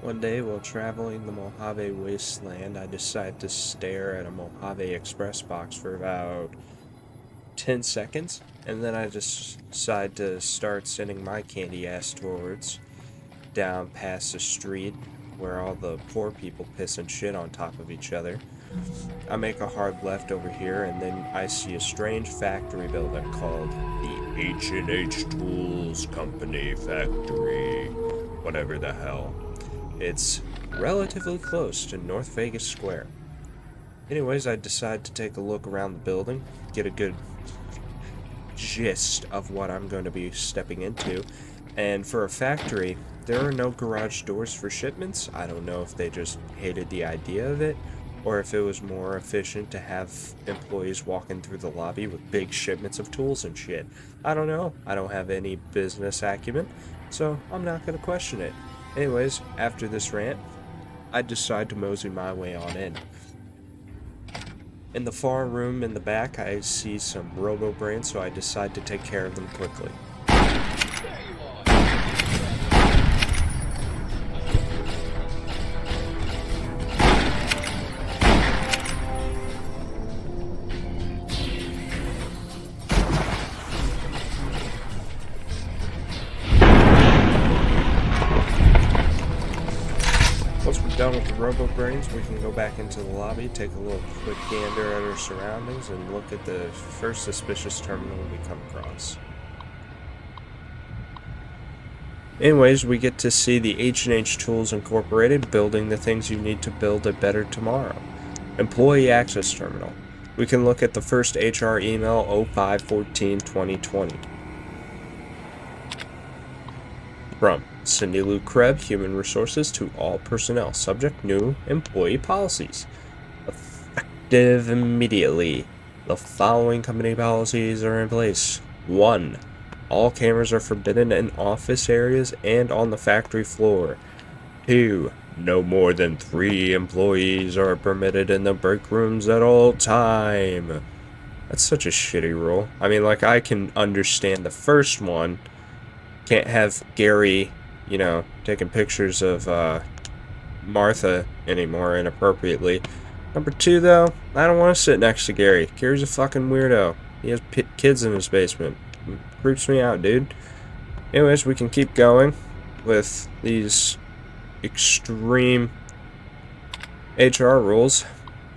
One day, while traveling the Mojave Wasteland, I decided to stare at a Mojave Express box for about 10 seconds, and then I just decided to start sending my candy ass towards down past the street where all the poor people piss and shit on top of each other. I make a hard left over here, and then I see a strange factory building called the H&H Tools Company Factory. Whatever the hell. It's relatively close to North Vegas Square. Anyways, I decide to take a look around the building, get a good gist of what I'm going to be stepping into. And for a factory, there are no garage doors for shipments. I don't know if they just hated the idea of it, or if it was more efficient to have employees walking through the lobby with big shipments of tools and shit. I don't know. I don't have any business acumen, so I'm not going to question it. Anyways, after this rant, I decide to mosey my way on in. In the far room in the back, I see some robo-brains, so I decide to take care of them quickly. Once we're done with the robo-brains, we can go back into the lobby, take a little quick gander at our surroundings, and look at the first suspicious terminal we come across. Anyways, we get to see the H&H Tools Incorporated building the things you need to build a better tomorrow. Employee Access Terminal. We can look at the first HR email 0514-2020. From Cindy Lou Krebs, Human Resources, to all personnel. Subject: new employee policies. Effective immediately. The following company policies are in place. 1. All cameras are forbidden in office areas and on the factory floor. 2. No more than 3 employees are permitted in the break rooms at all time. That's such a shitty rule. I mean, like, I can understand the first one. Can't have Gary, taking pictures of Martha anymore inappropriately. Number 2, though, I don't want to sit next to Gary. Gary's a fucking weirdo. He has kids in his basement. It creeps me out, dude. Anyways, we can keep going with these extreme HR rules.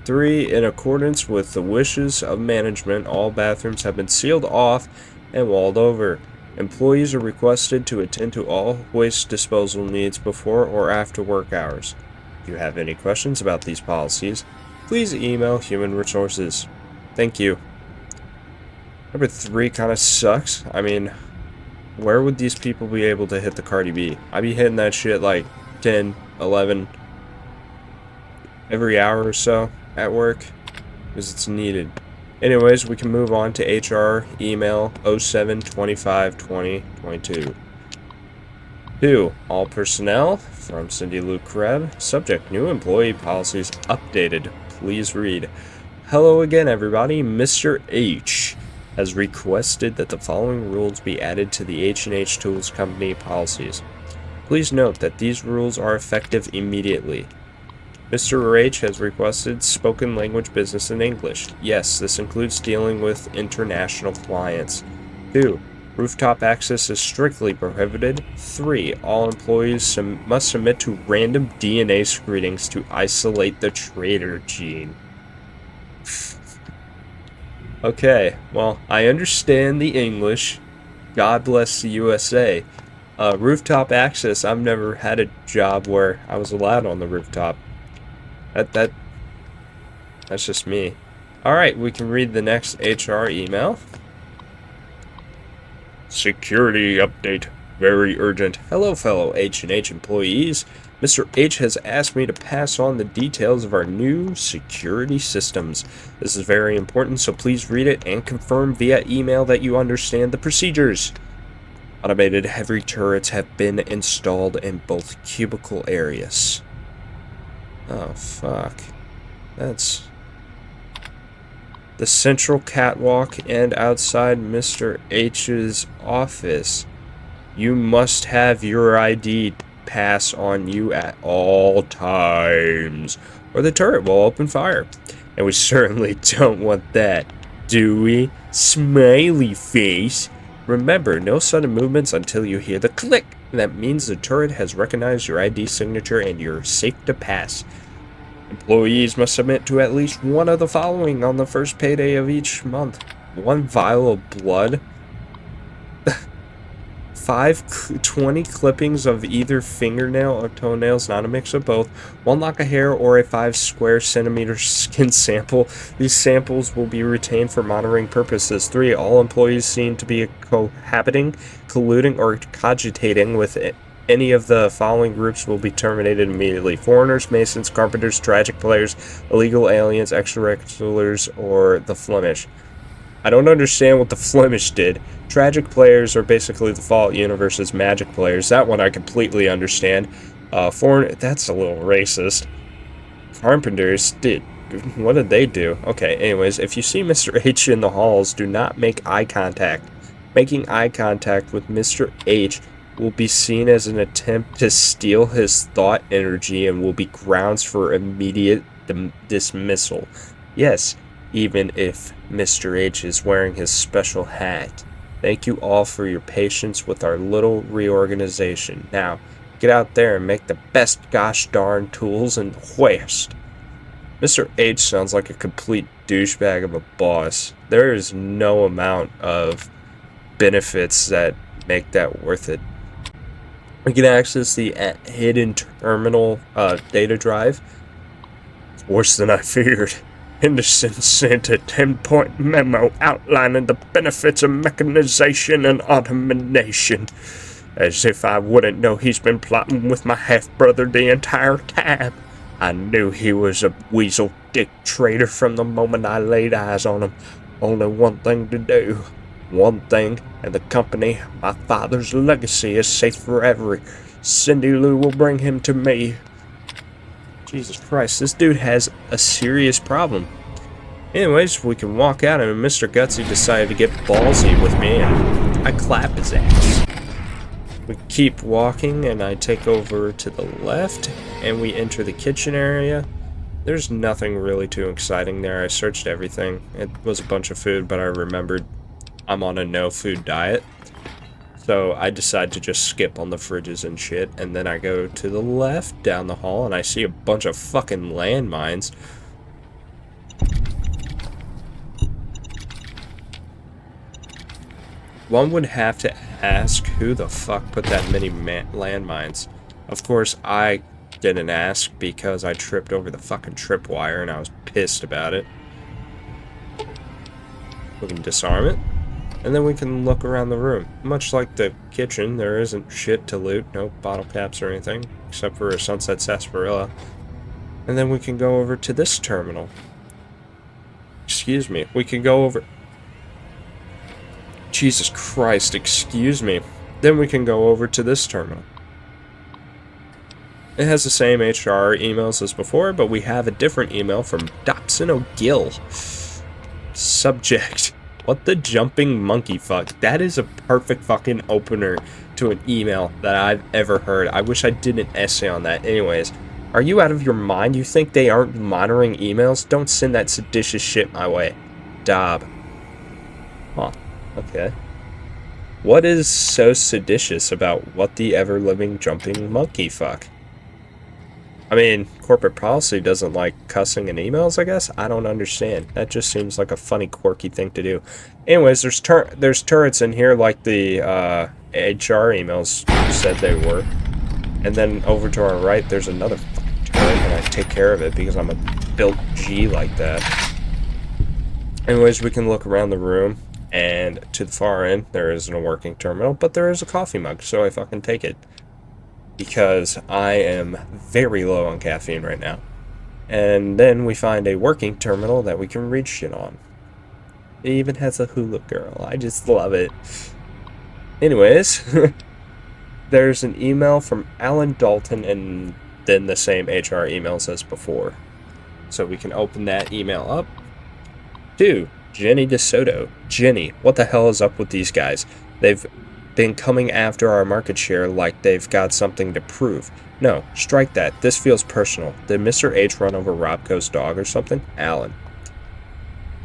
3, in accordance with the wishes of management, all bathrooms have been sealed off and walled over. Employees are requested to attend to all waste disposal needs before or after work hours. If you have any questions about these policies, please email Human Resources. Thank you. Number 3 kind of sucks. I mean, where would these people be able to hit the Cardi B? I'd be hitting that shit like 10, 11 every hour or so at work because it's needed. Anyways, we can move on to HR email 07-25-2022. 2. All personnel, from Cindy Lou Krebs. Subject: new employee policies updated. Please read. Hello again, everybody. Mr. H has requested that the following rules be added to the H&H Tools Company policies. Please note that these rules are effective immediately. Mr. H has requested spoken language business in English. Yes, this includes dealing with international clients. 2. Rooftop access is strictly prohibited. 3. All employees must submit to random DNA screenings to isolate the traitor gene. Okay, well, I understand the English. God bless the USA. Rooftop access, I've never had a job where I was allowed on the rooftop. That's just me. Alright, we can read the next HR email. Security update. Very urgent. Hello, fellow H&H employees. Mr. H has asked me to pass on the details of our new security systems. This is very important, so please read it and confirm via email that you understand the procedures. Automated heavy turrets have been installed in both cubicle areas. Oh, fuck. That's the central catwalk and outside Mr. H's office. You must have your ID pass on you at all times, or the turret will open fire. And we certainly don't want that, do we? Smiley face. Remember, no sudden movements until you hear the click. That means the turret has recognized your ID signature and you're safe to pass. Employees must submit to at least one of the following on the first payday of each month. 1 vial of blood, 20 clippings of either fingernail or toenails, not a mix of both, 1 lock of hair, or a 5 square centimeter skin sample. These samples will be retained for monitoring purposes. 3. All employees seen to be cohabiting, colluding, or cogitating with any of the following groups will be terminated immediately. Foreigners, Masons, Carpenters, Tragic Players, Illegal Aliens, Extraregulars, or the Flemish. I don't understand what the Flemish did. Tragic Players are basically the Fallout Universe's Magic Players. That one I completely understand. Foreign, that's a little racist. Carpenters what did they do? Okay, anyways, if you see Mr. H in the halls, do not make eye contact. Making eye contact with Mr. H will be seen as an attempt to steal his thought energy and will be grounds for immediate dismissal. Yes, even if Mr. H is wearing his special hat. Thank you all for your patience with our little reorganization. Now, get out there and make the best gosh darn tools in the West. Mr. H sounds like a complete douchebag of a boss. There is no amount of benefits that make that worth it. We can access the hidden terminal data drive. It's worse than I figured. Henderson sent a 10-point memo outlining the benefits of mechanization and automation. As if I wouldn't know he's been plotting with my half-brother the entire time. I knew he was a weasel dick traitor from the moment I laid eyes on him. Only one thing to do. One thing, and the company, my father's legacy, is safe forever. Cindy Lou will bring him to me. Jesus Christ, this dude has a serious problem. Anyways, we can walk out, and Mr. Gutsy decided to get ballsy with me, and I clap his ass. We keep walking, and I take over to the left, and we enter the kitchen area. There's nothing really too exciting there. I searched everything. It was a bunch of food, but I remembered I'm on a no-food diet. So I decide to just skip on the fridges and shit, and then I go to the left down the hall and I see a bunch of fucking landmines. One would have to ask who the fuck put that many landmines. Of course, I didn't ask because I tripped over the fucking tripwire and I was pissed about it. We can disarm it. And then we can look around the room. Much like the kitchen, there isn't shit to loot. No bottle caps or anything. Except for a Sunset Sarsaparilla. And then we can go over to this terminal. Excuse me. We can go over... Jesus Christ, excuse me. Then we can go over to this terminal. It has the same HR emails as before, but we have a different email from Dobson O'Gill. Subject... What the jumping monkey fuck? That is a perfect fucking opener to an email that I've ever heard. I wish I did an essay on that. Anyways, are you out of your mind? You think they aren't monitoring emails? Don't send that seditious shit my way. Dob. Huh. Okay. What is so seditious about what the ever-living jumping monkey fuck? I mean, corporate policy doesn't like cussing in emails, I guess? I don't understand. That just seems like a funny, quirky thing to do. Anyways, there's turrets in here like the HR emails said they were. And then over to our right, there's another fucking turret, and I take care of it because I'm a built G like that. Anyways, we can look around the room, and to the far end, there isn't a working terminal, but there is a coffee mug, so I fucking take it. Because I am very low on caffeine right now. And then we find a working terminal that we can read shit on. It even has a hula girl. I just love it. Anyways, there's an email from Alan Dalton and then the same HR emails as before. So we can open that email up. To Jenny DeSoto. Jenny, what the hell is up with these guys? They've been coming after our market share like they've got something to prove. No, strike that. This feels personal. Did Mr. H run over Robco's dog or something? Alan.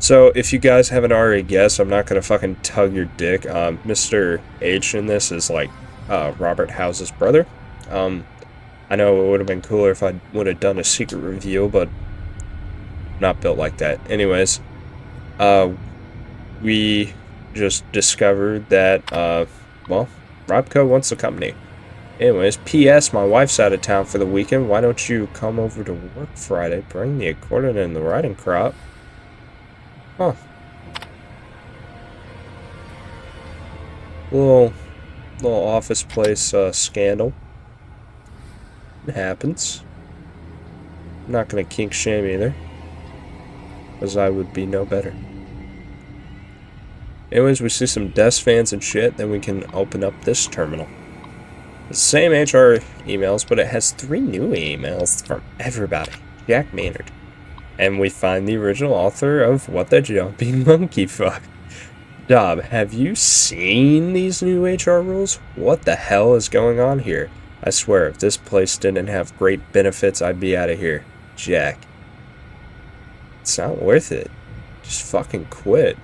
So, if you guys haven't already guessed, I'm not gonna fucking tug your dick. Mr. H in this is like Robert House's brother. I know it would have been cooler if I would have done a secret review, but I'm not built like that. Anyways, we just discovered that, well, Robco wants the company. Anyways, P.S. My wife's out of town for the weekend. Why don't you come over to work Friday? Bring the accordion and the riding crop. Huh. Little office place scandal. It happens. I'm not gonna kink shame either, because I would be no better. Anyways, we see some desk fans and shit, then we can open up this terminal. The same HR emails, but it has 3 new emails from everybody. Jack Maynard. And we find the original author of What the Jumping Monkey Fuck. Dob, have you seen these new HR rules? What the hell is going on here? I swear, if this place didn't have great benefits, I'd be out of here. Jack. It's not worth it. Just fucking quit.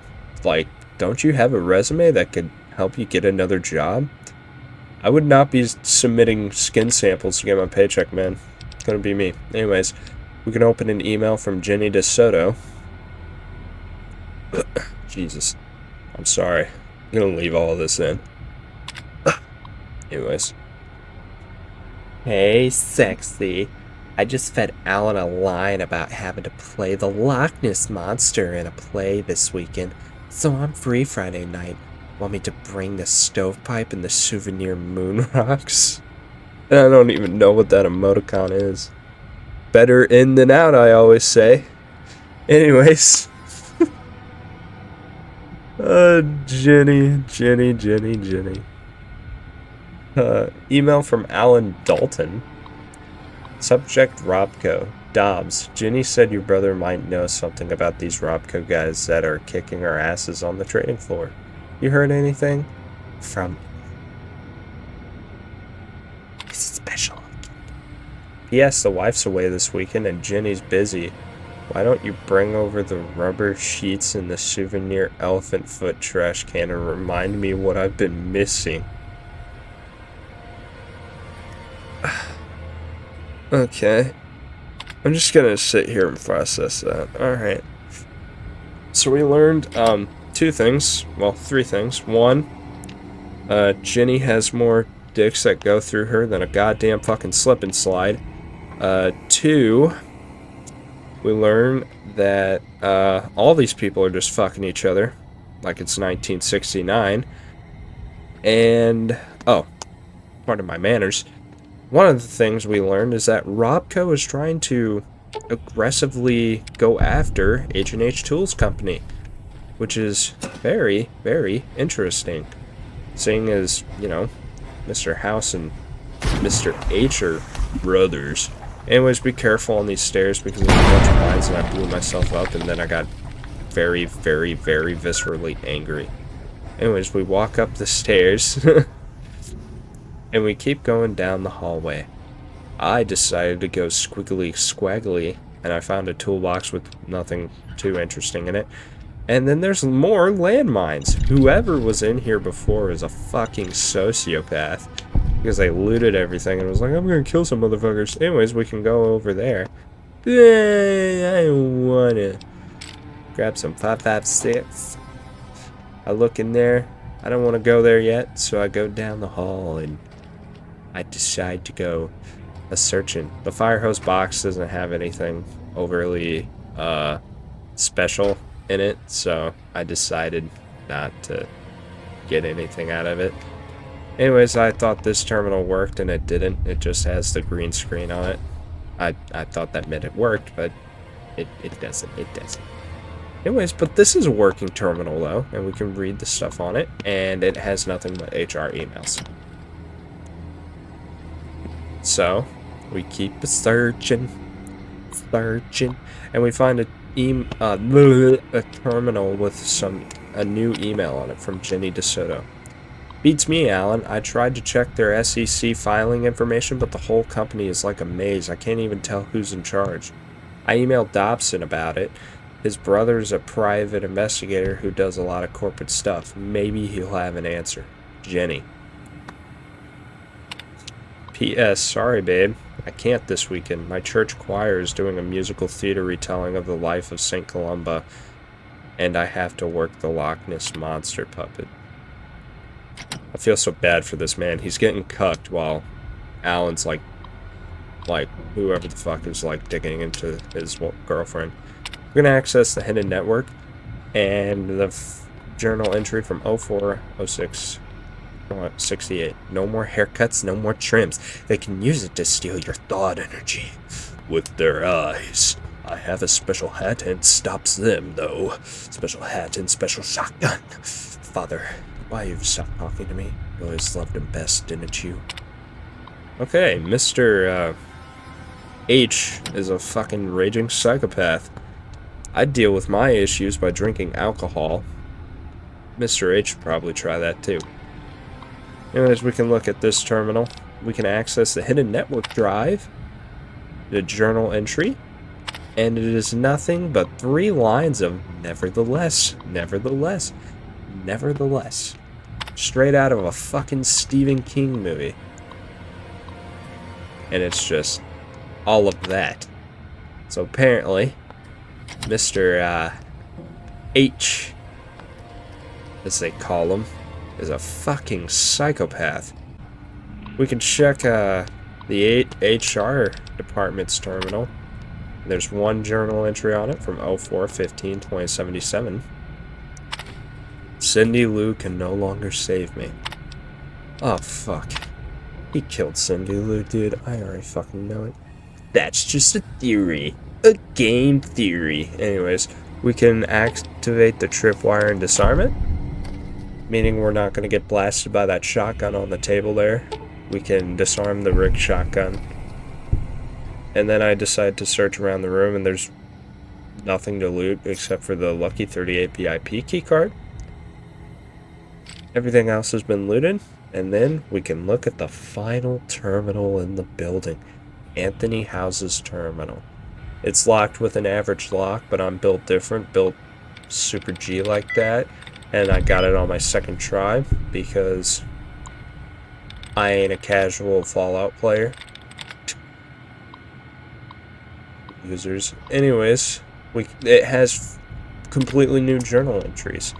Like, don't you have a resume that could help you get another job? I would not be submitting skin samples to get my paycheck, man. It's gonna be me. Anyways, we can open an email from Jenny DeSoto. Jesus. I'm sorry. I'm gonna leave all of this in. Anyways. Hey, sexy. I just fed Alan a line about having to play the Loch Ness Monster in a play this weekend, so I'm free Friday night. Want me to bring the stovepipe and the souvenir moon rocks? I don't even know what that emoticon is. Better in than out, I always say. Anyways. Jenny. Email from Alan Dalton. Subject Robco. Dobbs. Jenny said your brother might know something about these Robco guys that are kicking our asses on the trading floor. You heard anything? From... It's special. P.S. The wife's away this weekend and Jenny's busy. Why don't you bring over the rubber sheets and the souvenir elephant foot trash can and remind me what I've been missing? Okay. I'm just gonna sit here and process that. Alright. So we learned, 2 things. Well, 3 things. 1, Jenny has more dicks that go through her than a goddamn fucking slip and slide. 2, we learn that, all these people are just fucking each other. Like it's 1969. And, oh, pardon my manners. One of the things we learned is that Robco is trying to aggressively go after H&H Tools Company, which is very, very interesting. Seeing as, you know, Mr. House and Mr. H are brothers. Anyways, be careful on these stairs because there's a bunch of lines and I blew myself up and then I got very, very, very viscerally angry. Anyways, we walk up the stairs and we keep going down the hallway. I decided to go squiggly squaggly and I found a toolbox with nothing too interesting in it. And then there's more landmines. Whoever was in here before is a fucking sociopath. Because they looted everything and was like, I'm gonna kill some motherfuckers. Anyways, we can go over there. I wanna grab some 5.56. I look in there. I don't want to go there yet, so I go down the hall and I decide to go a-searching. The fire hose box doesn't have anything overly special in it, so I decided not to get anything out of it. Anyways, I thought this terminal worked and it didn't. It just has the green screen on it. I thought that meant it worked, but it doesn't. It doesn't. Anyways, but this is a working terminal though, and we can read the stuff on it, and it has nothing but HR emails. So, we keep searching, and we find a terminal with a new email on it from Jenny DeSoto. Beats me, Alan. I tried to check their SEC filing information, but the whole company is like a maze. I can't even tell who's in charge. I emailed Dobson about it. His brother's a private investigator who does a lot of corporate stuff. Maybe he'll have an answer. Jenny. P.S. Sorry, babe. I can't this weekend. My church choir is doing a musical theater retelling of the life of St. Columba, and I have to work the Loch Ness Monster puppet. I feel so bad for this man. He's getting cucked while Alan's like whoever the fuck is like digging into his girlfriend. We're gonna access the hidden network and the journal entry from 0406 68. No more haircuts, no more trims. They can use it to steal your thought energy with their eyes. I have a special hat and stops them though. Special hat and special shotgun. Father, why you stopped talking to me? You always loved him best, didn't you? Okay, Mr. H is a fucking raging psychopath. I deal with my issues by drinking alcohol. Mr. H should probably try that too. Anyways, we can look at this terminal. We can access the hidden network drive, the journal entry, and it is nothing but 3 lines of nevertheless, nevertheless, nevertheless. Straight out of a fucking Stephen King movie. And it's just all of that. So apparently, Mr. H, as they call him, is a fucking psychopath. We can check the HR department's terminal. There's 1 journal entry on it from 04/15/2077. Cindy Lou can no longer save me. Oh fuck. He killed Cindy Lou, dude. I already fucking know it. That's just a theory. A game theory. Anyways, we can activate the tripwire and disarm it, meaning we're not going to get blasted by that shotgun on the table there. We can disarm the rigged shotgun. And then I decide to search around the room, and there's nothing to loot except for the Lucky 38 VIP keycard. Everything else has been looted, and then we can look at the final terminal in the building. Anthony House's terminal. It's locked with an average lock, but I'm built different, built super G like that, and I got it on my second try because I ain't a casual Fallout player. Users. Anyways, it has completely new journal entries.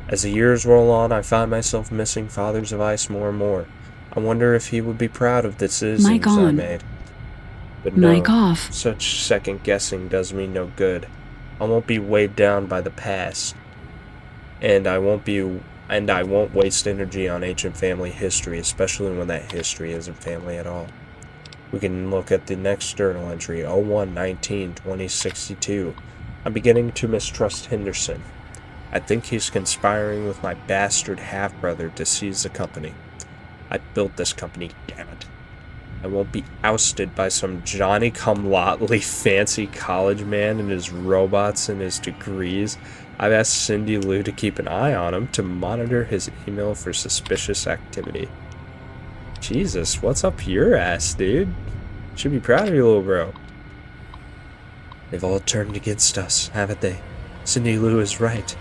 As the years roll on, I find myself missing Fathers of Ice more and more. I wonder if he would be proud of the decisions I made. But no, such second guessing does me no good. I won't be weighed down by the past, and I won't waste energy on ancient family history, especially when that history isn't family at all. We can look at the next journal entry, 01/19/2062. I'm beginning to mistrust Henderson. I think he's conspiring with my bastard half-brother to seize the company. I built this company, damn it. I won't be ousted by some Johnny-come-lately fancy college man and his robots and his degrees. I've asked Cindy Lou to keep an eye on him to monitor his email for suspicious activity. Jesus, what's up your ass, dude? Should be proud of you, little bro. They've all turned against us, haven't they? Cindy Lou is right.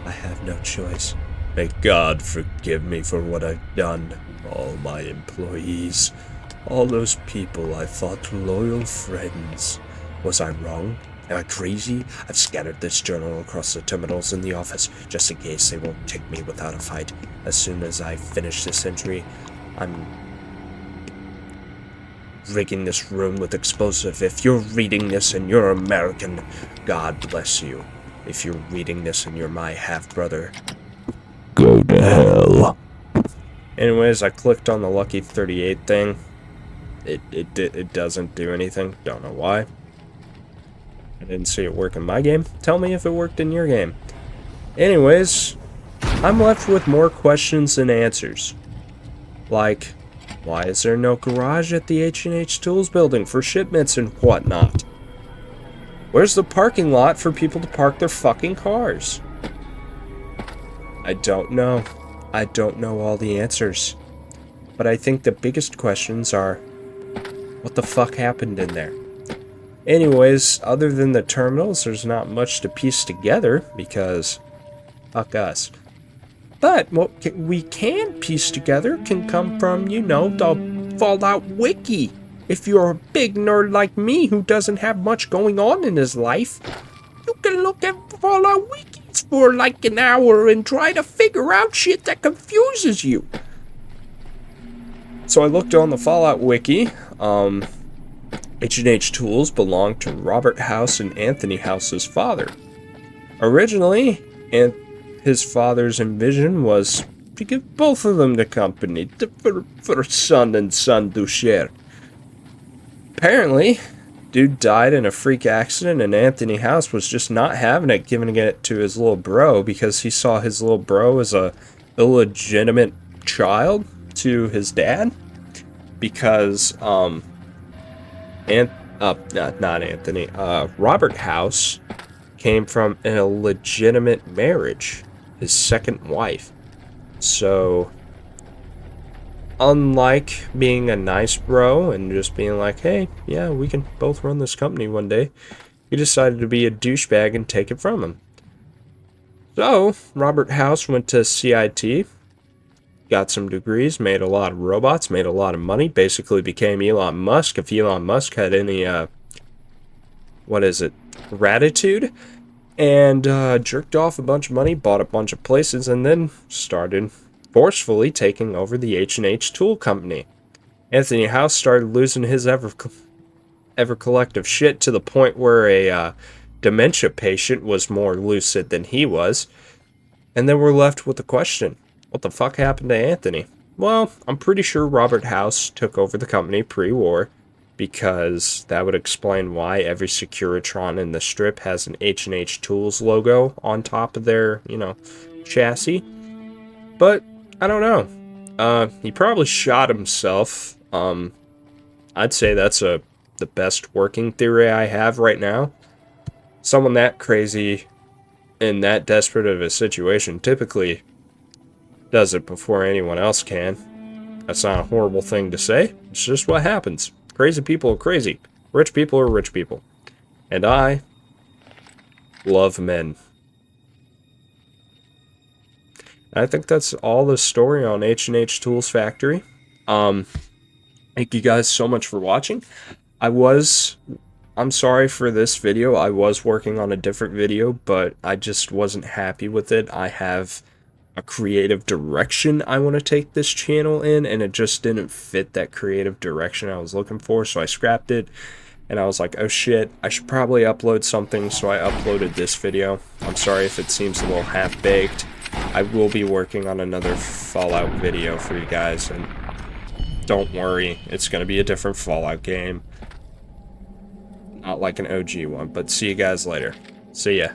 I have no choice. May God forgive me for what I've done. All my employees. All those people I thought loyal friends. Was I wrong? Am I crazy? I've scattered this journal across the terminals in the office, just in case they won't take me without a fight. As soon as I finish this entry, I'm rigging this room with explosive. If you're reading this and you're American, God bless you. If you're reading this and you're my half-brother, go to hell. Anyways, I clicked on the Lucky 38 thing. It doesn't do anything. Don't know why. I didn't see it work in my game. Tell me if it worked in your game. Anyways, I'm left with more questions than answers. Like, why is there no garage at the H&H Tools building for shipments and whatnot? Where's the parking lot for people to park their fucking cars? I don't know. I don't know all the answers. But I think the biggest questions are, what the fuck happened in there? Anyways, other than the terminals, there's not much to piece together, because fuck us. But what we can piece together can come from, you know, the Fallout Wiki. If you're a big nerd like me who doesn't have much going on in his life, you can look at Fallout Wikis for like an hour and try to figure out shit that confuses you. So I looked on the Fallout Wiki. H&H Tools belonged to Robert House and Anthony House's father. Originally, his father's envision was to give both of them the company for son and son to share. Apparently, dude died in a freak accident, and Anthony House was just not having it, giving it to his little bro because he saw his little bro as a illegitimate child to his dad. Because not Anthony, Robert House came from an illegitimate marriage, his second wife. So, unlike being a nice bro and just being like, hey, yeah, we can both run this company one day, he decided to be a douchebag and take it from him. So, Robert House went to CIT, got some degrees, made a lot of robots, made a lot of money, basically became Elon Musk. If Elon Musk had any, gratitude, and jerked off a bunch of money, bought a bunch of places, and then started forcefully taking over the H&H Tool Company. Anthony House started losing his ever collective shit to the point where a dementia patient was more lucid than he was, and then we're left with the question, what the fuck happened to Anthony? Well, I'm pretty sure Robert House took over the company pre-war, because that would explain why every Securitron in the strip has an H&H Tools logo on top of their, chassis. But, I don't know. He probably shot himself. I'd say that's the best working theory I have right now. Someone that crazy and that desperate of a situation typically does it before anyone else can. That's not a horrible thing to say. It's just what happens. Crazy people are crazy. Rich people are rich people. And I love men. I think that's all the story on H&H Tools Factory. Thank you guys so much for watching. I'm sorry for this video. I was working on a different video, but I just wasn't happy with it. I have a creative direction I want to take this channel in, and it just didn't fit that creative direction I was looking for, so I scrapped it. And I was like, oh shit, I should probably upload something, so I uploaded this video. I'm sorry if it seems a little half-baked. I will be working on another Fallout video for you guys, and don't worry, it's going to be a different Fallout game. Not like an OG one, but see you guys later. See ya.